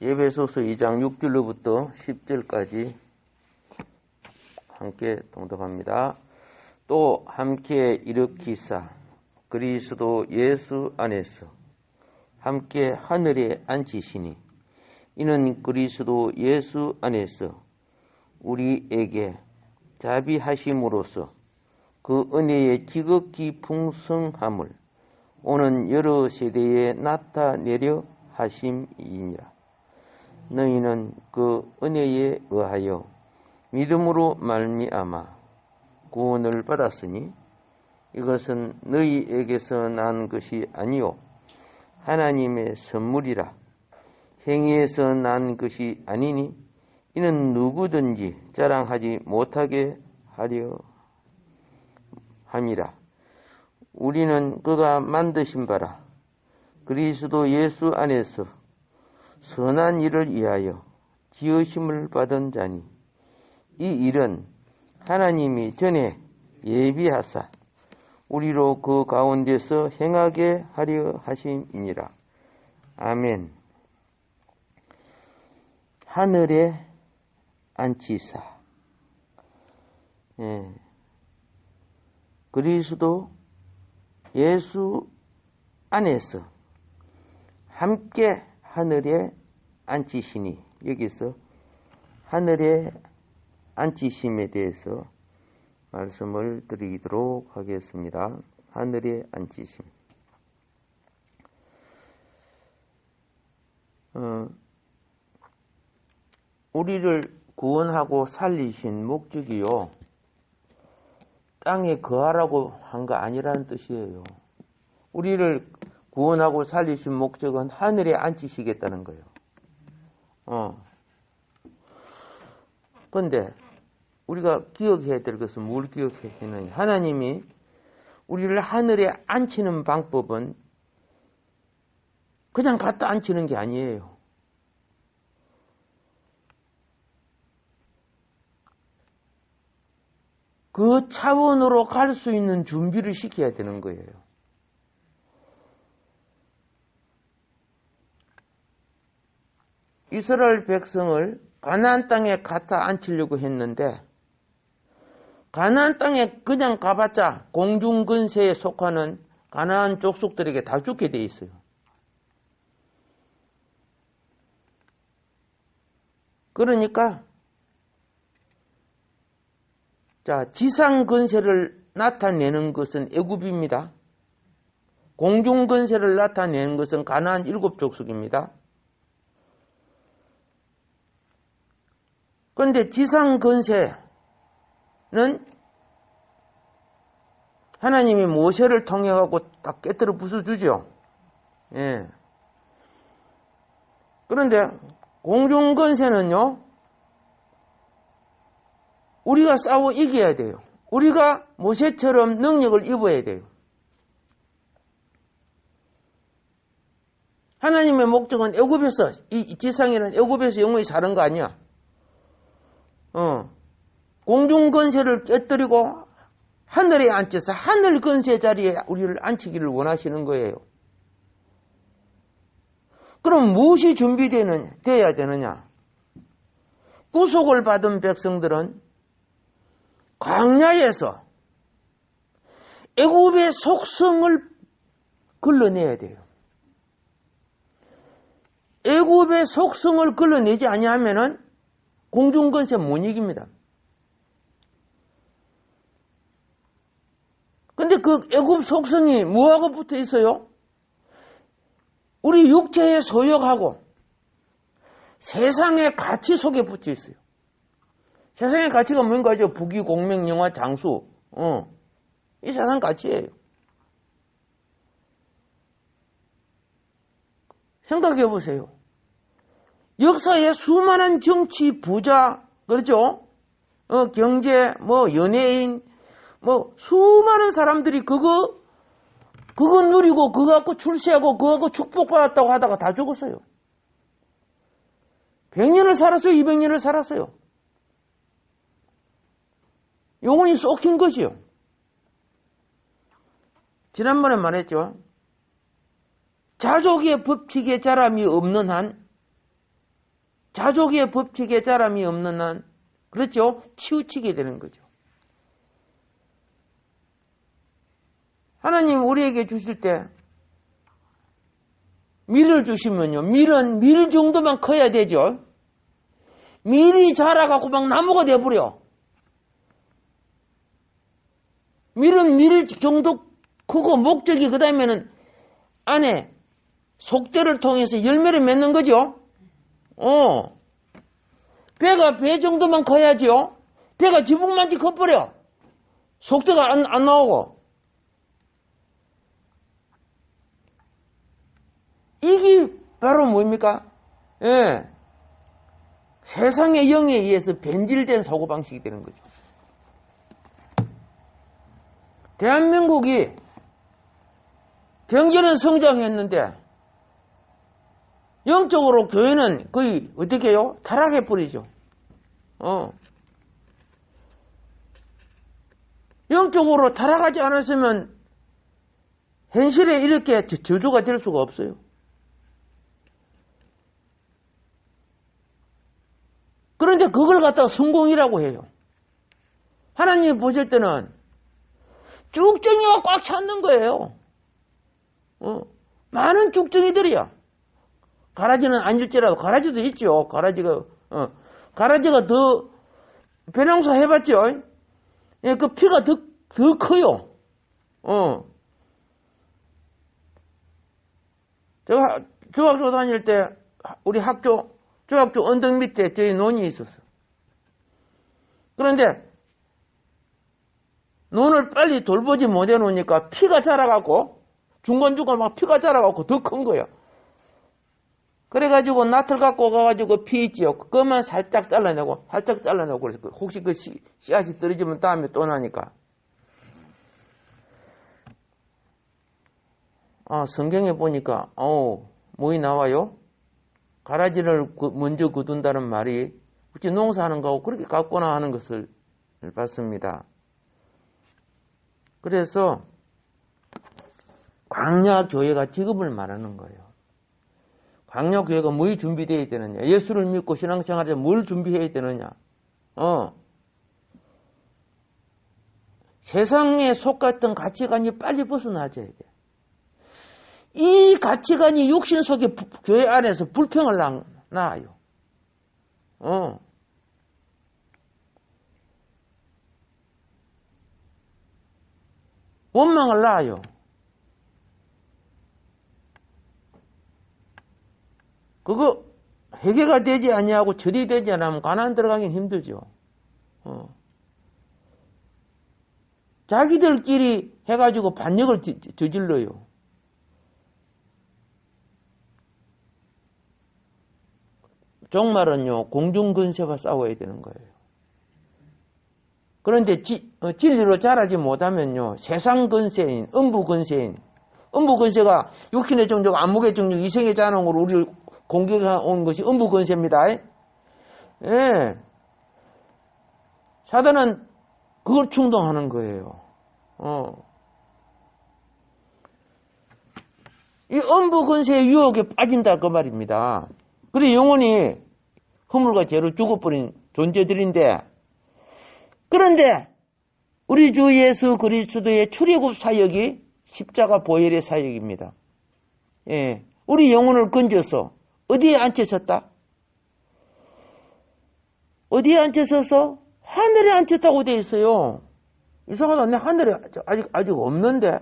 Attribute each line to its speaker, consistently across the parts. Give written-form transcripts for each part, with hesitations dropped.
Speaker 1: 에베소서 2장 6절로부터 10절까지 함께 동독합니다. 또 함께 일으키사 그리스도 예수 안에서 함께 하늘에 앉히시니 이는 그리스도 예수 안에서 우리에게 자비하심으로써 그 은혜의 지극히 풍성함을 오는 여러 세대에 나타내려 하심이니라. 너희는 그 은혜에 의하여 믿음으로 말미암아 구원을 받았으니 이것은 너희에게서 난 것이 아니요 하나님의 선물이라. 행위에서 난 것이 아니니 이는 누구든지 자랑하지 못하게 하려 함이라. 우리는 그가 만드신 바라 그리스도 예수 안에서 선한 일을 위하여 지으심을 받은 자니 이 일은 하나님이 전에 예비하사 우리로 그 가운데서 행하게 하려 하심이니라. 아멘. 하늘에 앉히사. 그리스도 예수 안에서 함께 하늘에 앉히시니, 여기서 하늘에 앉히심에 대해서 말씀을 드리도록 하겠습니다. 하늘에 앉히심. 우리를 구원하고 살리신 목적이요, 땅에 거하라고 한 거 아니라는 뜻이에요. 우리를 구원하고 살리신 목적은 하늘에 앉히시겠다는 거예요. 그런데 우리가 기억해야 될 것은 뭘 기억해야 되느냐. 하나님이 우리를 하늘에 앉히는 방법은 그냥 갖다 앉히는 게 아니에요. 그 차원으로 갈 수 있는 준비를 시켜야 되는 거예요. 이스라엘 백성을 가나안 땅에 갖다 앉히려고 했는데 가나안 땅에 그냥 가봤자 공중근세에 속하는 가나안 족속들에게 다 죽게 돼 있어요. 그러니까 지상근세를 나타내는 것은 애굽입니다. 공중근세를 나타내는 것은 가나안 7족속입니다. 그런데 지상근세는 하나님이 모세를 통해 갖고 딱 깨뜨려 부숴주죠. 예. 그런데 공중근세는요, 우리가 싸워 이겨야 돼요. 우리가 모세처럼 능력을 입어야 돼요. 하나님의 목적은 애굽에서, 이 지상에는 애굽에서 영원히 사는 거 아니야. 공중근세를 깨뜨리고 하늘에 앉혀서 하늘 근세 자리에 우리를 앉히기를 원하시는 거예요. 그럼 무엇이 준비되어야 되느냐? 구속을 받은 백성들은 광야에서 애굽의 속성을 걸러내야 돼요. 애굽의 속성을 걸러내지 아니하면은 공중근세 못 이깁니다. 근데 그 애굽 속성이 뭐하고 붙어 있어요? 우리 육체의 소욕하고 세상의 가치 속에 붙어 있어요. 세상의 가치가 뭔가죠? 부귀, 공명, 영화, 장수. 이 세상 가치예요. 생각해 보세요. 역사에 수많은 정치, 부자, 그렇죠? 경제, 연예인, 수많은 사람들이 그거 누리고, 그거 갖고 출세하고, 그거 갖고 축복받았다고 하다가 다 죽었어요. 100년을 살았어요? 200년을 살았어요? 영혼이 쏙힌 거지요. 지난번에 말했죠. 자족의 법칙에 자람이 없는 한 자족의 법칙에 자람이 없는 한, 그렇죠? 치우치게 되는 거죠. 하나님 우리에게 주실 때 밀을 주시면요. 밀은 밀 정도만 커야 되죠. 밀이 자라갖고 막 나무가 돼버려. 밀은 밀 정도 크고 목적이 그 다음에는 안에 속대를 통해서 열매를 맺는 거죠. 배가 배 정도만 커야죠. 배가 지붕만치 커버려. 속대가 안 나오고. 이게 바로 뭡니까? 예. 세상의 영에 의해서 변질된 사고방식이 되는 거죠. 대한민국이 경제는 성장했는데 영적으로 교회는 거의 어떻게 해요? 타락해버리죠. 영적으로 타락하지 않았으면 현실에 이렇게 저주가 될 수가 없어요. 그런데 그걸 갖다가 성공이라고 해요. 하나님이 보실 때는 쭉정이가 꽉 찼는 거예요. 많은 쭉정이들이야. 가라지는 아닐지라도, 가라지도 있죠. 가라지가 더, 배농사 해봤죠? 예, 그 피가 더 커요. 제가 중학교 다닐 때, 우리 중학교 언덕 밑에 저희 논이 있었어. 그런데, 논을 빨리 돌보지 못해 놓으니까 피가 자라갖고, 중간중간 막 피가 자라갖고 더 큰 거야. 그래가지고 낫을 갖고 가가지고 피 있지요. 그것만 살짝 잘라내고 그래서 혹시 그 씨앗이 떨어지면 다음에 또 나니까. 성경에 보니까 뭐이 나와요? 가라지를 먼저 거둔다는 말이 혹시 농사하는 거하고 그렇게 같구나 하는 것을 봤습니다. 그래서 광야교회가 직업을 말하는 거예요. 광야교회가 뭐에 준비되어야 되느냐? 예수를 믿고 신앙생활에 뭘 준비해야 되느냐? 세상에 속았던 가치관이 빨리 벗어나줘야 돼. 이 가치관이 육신 속에 교회 안에서 불평을 낳아요. 원망을 낳아요. 그거 회개가 되지 아니하고 처리되지 않으면 가나안 들어가긴 힘들죠. 자기들끼리 해가지고 반역을 저질러요. 종말은요, 공중근세와 싸워야 되는 거예요. 그런데 진리로 자라지 못하면요, 세상 근세인, 음부근세가 육신의 정적, 안목의 정적, 이생의 잔혹으로 우리를 공격해 온 것이 음부근세입니다. 예. 사단은 그걸 충동하는 거예요. 이 음부근세의 유혹에 빠진다 그 말입니다. 그래 영혼이 허물과 죄로 죽어버린 존재들인데, 그런데 우리 주 예수 그리스도의 출애굽 사역이 십자가 보혈의 사역입니다. 예. 우리 영혼을 건져서 어디에 앉혀섰다? 어디에 앉혀서서? 하늘에 앉혔다고 되어 있어요. 이상하다. 내 하늘에 아직 없는데.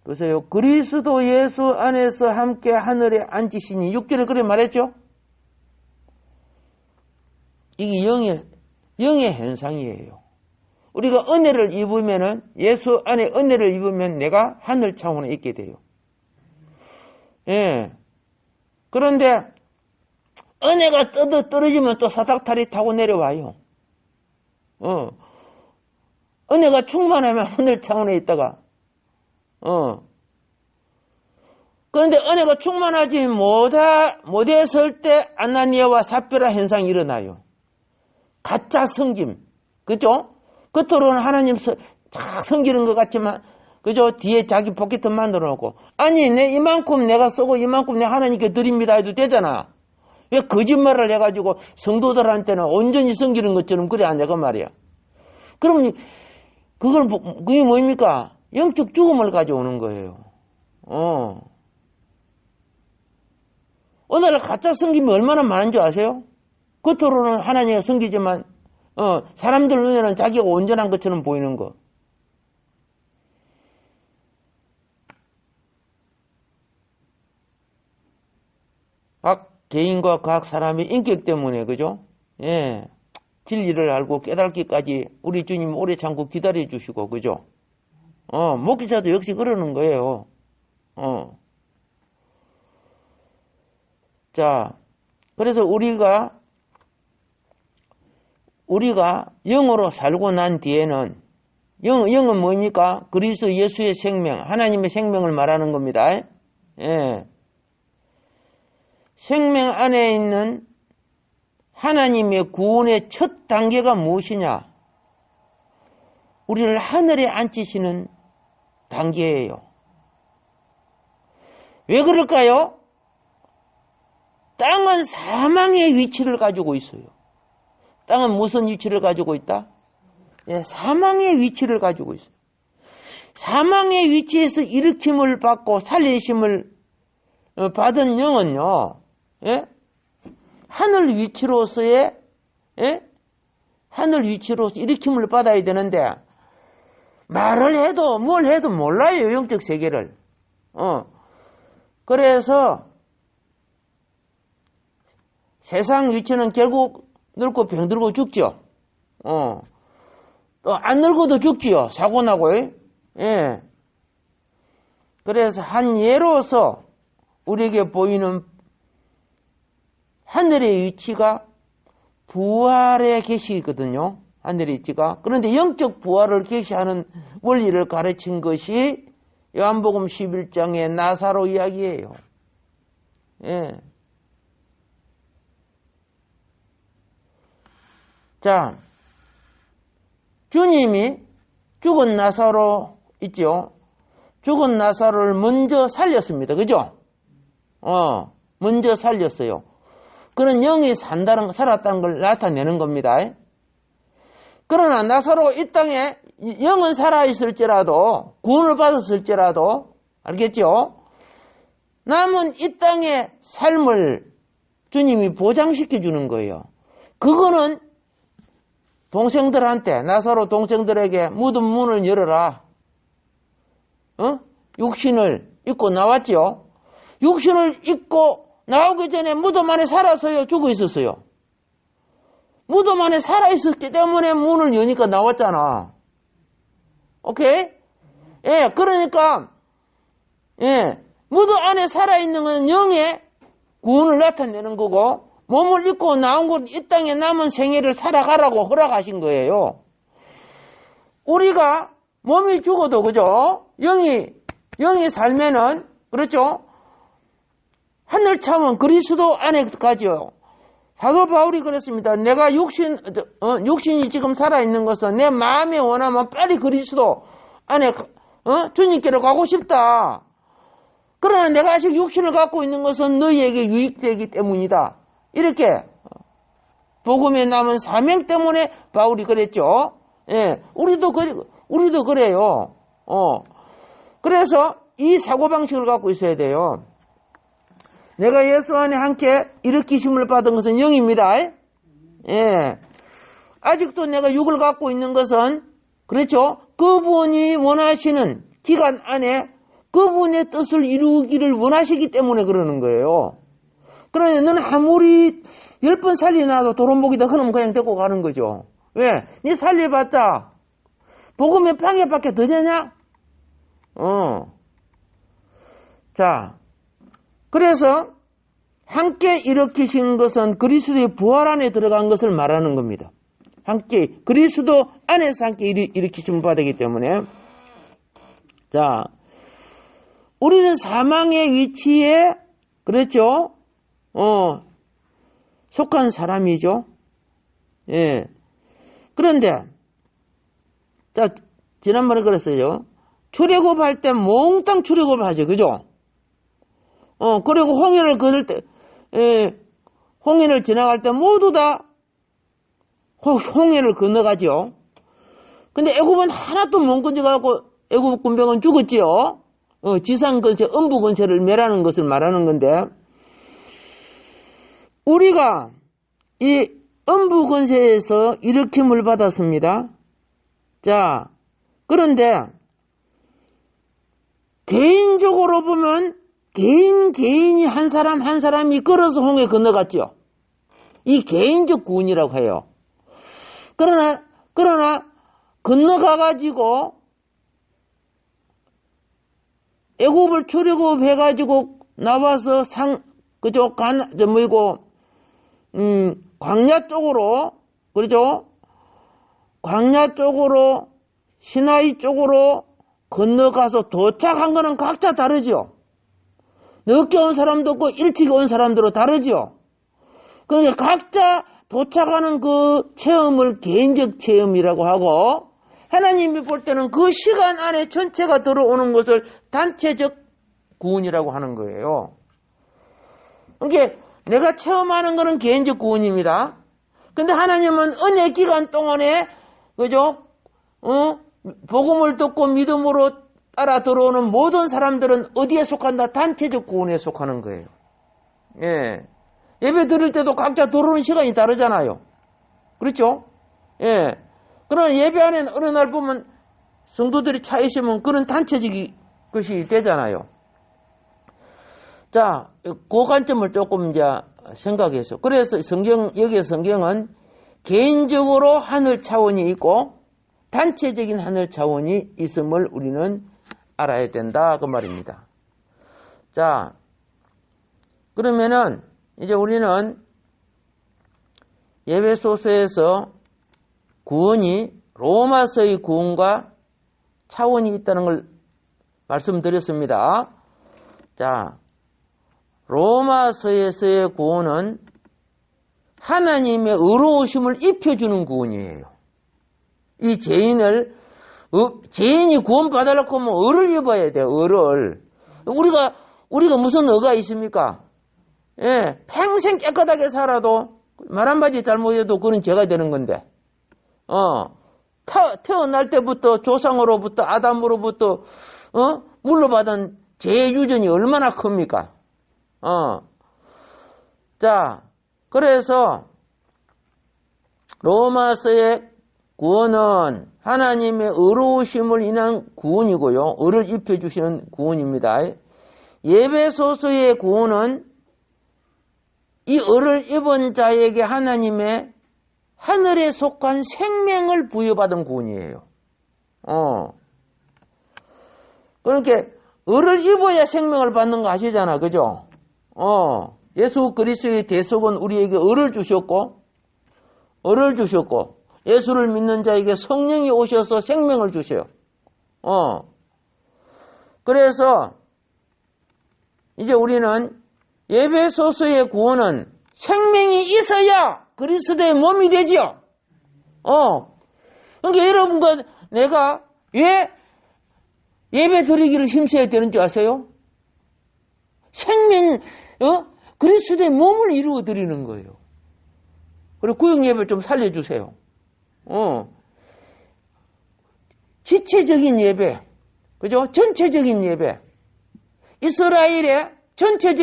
Speaker 1: 보세요. 그리스도 예수 안에서 함께 하늘에 앉으시니 6절에 그래 말했죠? 이게 영의 현상이에요. 우리가 은혜를 입으면은, 예수 안에 은혜를 입으면 내가 하늘 차원에 있게 돼요. 예. 그런데 은혜가 떨어지면 또 사닥다리 타고 내려와요. 은혜가 충만하면 하늘 차원에 있다가, 그런데 은혜가 충만하지 못했을 때 아나니아와 삽비라 현상이 일어나요. 가짜 성김. 그죠? 겉으로는 하나님 섬기는 것 같지만, 그죠? 뒤에 자기 포켓 만들어 놓고, 아니, 이만큼 내가 쓰고 이만큼 내가 하나님께 드립니다 해도 되잖아. 왜 거짓말을 해가지고 성도들한테는 온전히 섬기는 것처럼 그래 하냐, 그 말이야. 그럼, 그게 뭡니까? 영적 죽음을 가져오는 거예요. 오늘 가짜 섬김이 얼마나 많은 줄 아세요? 겉으로는 하나님을 섬기지만, 사람들 눈에는 자기가 온전한 것처럼 보이는 거. 각 개인과 각 사람의 인격 때문에, 그죠? 예. 진리를 알고 깨닫기까지 우리 주님 오래 참고 기다려 주시고, 그죠? 목회자도 역시 그러는 거예요. 자, 그래서 우리가 영으로 살고 난 뒤에는, 영은 뭡니까? 그리스도 예수의 생명, 하나님의 생명을 말하는 겁니다. 예. 생명 안에 있는 하나님의 구원의 첫 단계가 무엇이냐? 우리를 하늘에 앉히시는 단계예요. 왜 그럴까요? 땅은 사망의 위치를 가지고 있어요. 땅은 무슨 위치를 가지고 있다? 예, 사망의 위치를 가지고 있어요. 사망의 위치에서 일으킴을 받고 살리심을 받은 영은요, 예? 하늘 위치로서의, 예? 하늘 위치로서 일으킴을 받아야 되는데, 말을 해도 뭘 해도 몰라요, 영적 세계를. 그래서 세상 위치는 결국 늙고 병들고 죽죠. 또 안 늙어도 죽지요. 사고 나고. 예. 그래서 한 예로서 우리에게 보이는 하늘의 위치가 부활에 계시거든요. 하늘의 위치가. 그런데 영적 부활을 계시하는 원리를 가르친 것이 요한복음 11장의 나사로 이야기예요. 예. 자, 주님이 죽은 나사로 있죠. 죽은 나사로를 먼저 살렸습니다. 그죠? 먼저 살렸어요. 그는 영이 살았다는 걸 나타내는 겁니다. 그러나 나사로 이 땅에 영은 살아있을지라도, 구원을 받았을지라도, 알겠죠? 남은 이 땅의 삶을 주님이 보장시켜 주는 거예요. 그거는 동생들한테, 나사로 동생들에게 무덤 문을 열어라. 육신을 입고 나왔죠. 육신을 입고 나오기 전에 무덤 안에 살아서요, 죽어 있었어요. 무덤 안에 살아있었기 때문에 문을 여니까 나왔잖아. 오케이? 예, 그러니까, 예, 무덤 안에 살아있는 건 영의 구원을 나타내는 거고, 몸을 입고 나온 건 이 땅에 남은 생애를 살아가라고 허락하신 거예요. 우리가 몸이 죽어도, 그죠? 영이 살면은, 그렇죠? 하늘 참은 그리스도 안에 가죠. 사도 바울이 그랬습니다. 내가 육신이 지금 살아있는 것은 내 마음에 원하면 빨리 그리스도 안에, 주님께로 가고 싶다. 그러나 내가 아직 육신을 갖고 있는 것은 너희에게 유익되기 때문이다. 이렇게, 복음에 남은 사명 때문에 바울이 그랬죠. 예, 우리도 그래요. 그래서 이 사고방식을 갖고 있어야 돼요. 내가 예수 안에 함께 일으키심을 받은 것은 영입니다. 예. 아직도 내가 육을 갖고 있는 것은, 그렇죠? 그분이 원하시는 기간 안에 그분의 뜻을 이루기를 원하시기 때문에 그러는 거예요. 그러니 너는 아무리 10번 살리나도 도론복이다 그러면 그냥 데리고 가는 거죠. 왜? 네 살려봤자 복음의 방해밖에 더 되냐? 자, 그래서 함께 일으키신 것은 그리스도의 부활 안에 들어간 것을 말하는 겁니다. 함께 그리스도 안에서 함께 일으키심을 받았기 때문에, 자, 우리는 사망의 위치에, 그렇죠? 속한 사람이죠. 예. 그런데, 자, 지난번에 그랬어요. 출애굽할 때 몽땅 출애굽을 하죠. 그죠? 그리고 홍해를 걸을 때, 홍해를 지나갈 때 모두 다 홍해를 건너가지요. 근데 애굽은 하나도 못 건져가고 애굽 군병은 죽었지요. 지상건세, 음부건세를 멸하는 것을 말하는 건데, 우리가 이 음부건세에서 일으킴을 받았습니다. 자, 그런데 개인적으로 보면 개인이 한 사람 한 사람이 걸어서 홍해 건너갔죠. 이 개인적 구원이라고 해요. 그러나 건너가가지고 애굽을 출애굽해가지고 나와서 광야 쪽으로, 그렇죠? 광야 쪽으로, 시나이 쪽으로 건너가서 도착한 거는 각자 다르죠. 늦게 온 사람도 없고 일찍 온 사람들도 다르죠. 그러니까 각자 도착하는 그 체험을 개인적 체험이라고 하고, 하나님이 볼 때는 그 시간 안에 전체가 들어오는 것을 단체적 구원이라고 하는 거예요. 그러니까 내가 체험하는 것은 개인적 구원입니다. 근데 하나님은 은혜 기간 동안에, 그죠? 복음을 듣고 믿음으로 따라 들어오는 모든 사람들은 어디에 속한다? 단체적 구원에 속하는 거예요. 예. 예배 드릴 때도 각자 들어오는 시간이 다르잖아요. 그렇죠? 예. 그러나 예배 안에 어느 날 보면 성도들이 차 있으면 그런 단체적인 것이 되잖아요. 자, 그 관점을 조금 이제 생각해서. 그래서 여기 성경은 개인적으로 하늘 차원이 있고 단체적인 하늘 차원이 있음을 우리는 알아야 된다. 그 말입니다. 자, 그러면은 이제 우리는 에베소서에서 구원이 로마서의 구원과 차원이 있다는 걸 말씀드렸습니다. 자, 로마서에서의 구원은 하나님의 의로우심을 입혀주는 구원이에요. 이 죄인이 구원받으려고 하면 의를 입어야 돼요, 의를. 우리가 무슨 의가 있습니까? 예, 평생 깨끗하게 살아도 말 한마디 잘못해도 그건 죄가 되는 건데, 태어날 때부터 조상으로부터 아담으로부터 물려받은 죄의 유전이 얼마나 큽니까? 자, 그래서 로마서의 구원은 하나님의 의로우심을 인한 구원이고요. 의를 입혀주시는 구원입니다. 에베소서의 구원은 이 의를 입은 자에게 하나님의 하늘에 속한 생명을 부여받은 구원이에요. 그러니까 의를 입어야 생명을 받는 거 아시잖아, 그죠? 예수 그리스도의 대속은 우리에게 의를 주셨고 예수를 믿는 자에게 성령이 오셔서 생명을 주셔요. 그래서 이제 우리는 에베소서의 구원은 생명이 있어야 그리스도의 몸이 되지요. 그러니까 여러분과 내가 왜 예배 드리기를 힘써야 되는 줄 아세요? 그리스도의 몸을 이루어 드리는 거예요. 그리고 구역 예배 좀 살려주세요. 지체적인 예배, 그죠? 전체적인 예배. 이스라엘 전체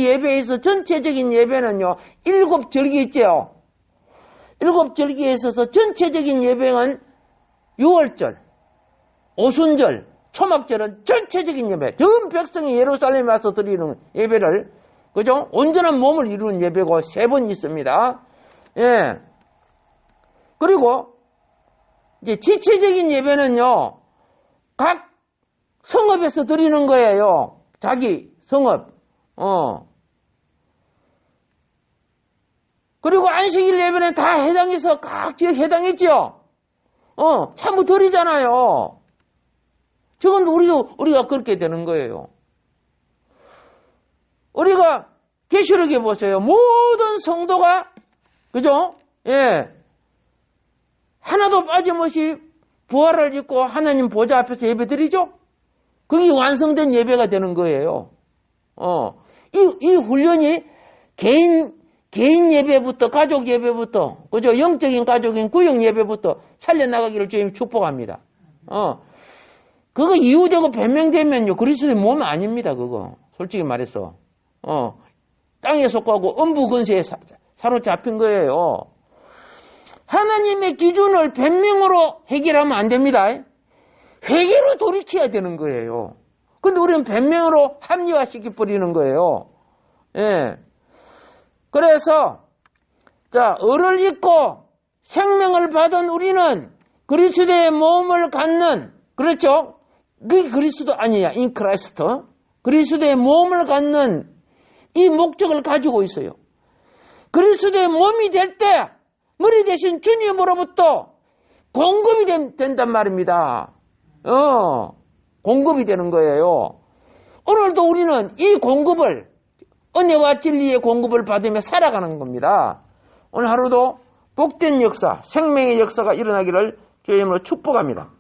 Speaker 1: 예배에서 전체적인 예배는요, 7절기 있죠? 7절기에 있어서 전체적인 예배는 6월절, 오순절, 초막절은 전체적인 예배. 전 백성이 예루살렘에 와서 드리는 예배를, 그죠? 온전한 몸을 이루는 예배고 3번 있습니다. 예. 그리고 이제 지체적인 예배는요, 각 성읍에서 드리는 거예요. 자기 성읍. 그리고 안식일 예배는 다 해당해서 각 지역 해당했죠. 전부 드리잖아요. 저건 우리가 그렇게 되는 거예요. 우리가 계시록에 보세요. 모든 성도가, 그죠? 예. 하나도 빠짐없이 부활을 입고 하나님 보좌 앞에서 예배 드리죠? 그게 완성된 예배가 되는 거예요. 이 훈련이 개인 예배부터, 가족 예배부터, 그죠? 영적인 가족인 구역 예배부터 살려나가기를 주님 축복합니다. 그거 이유되고 변명되면요, 그리스도의 몸 아닙니다, 그거. 솔직히 말해서. 땅에 속하고 음부 근세에 사로잡힌 거예요. 하나님의 기준을 변명으로 해결하면 안 됩니다. 회개로 돌이켜야 되는 거예요. 근데 우리는 변명으로 합리화시켜 버리는 거예요. 예. 그래서, 자, 을을 입고 생명을 받은 우리는 그리스도의 몸을 갖는, 그렇죠? 그게 그리스도 아니야, 인 크라이스트. 그리스도의 몸을 갖는 이 목적을 가지고 있어요. 그리스도의 몸이 될 때, 머리 대신 주님으로부터 공급이 된단 말입니다. 공급이 되는 거예요. 오늘도 우리는 이 공급을, 은혜와 진리의 공급을 받으며 살아가는 겁니다. 오늘 하루도 복된 역사, 생명의 역사가 일어나기를 주의 이름으로 축복합니다.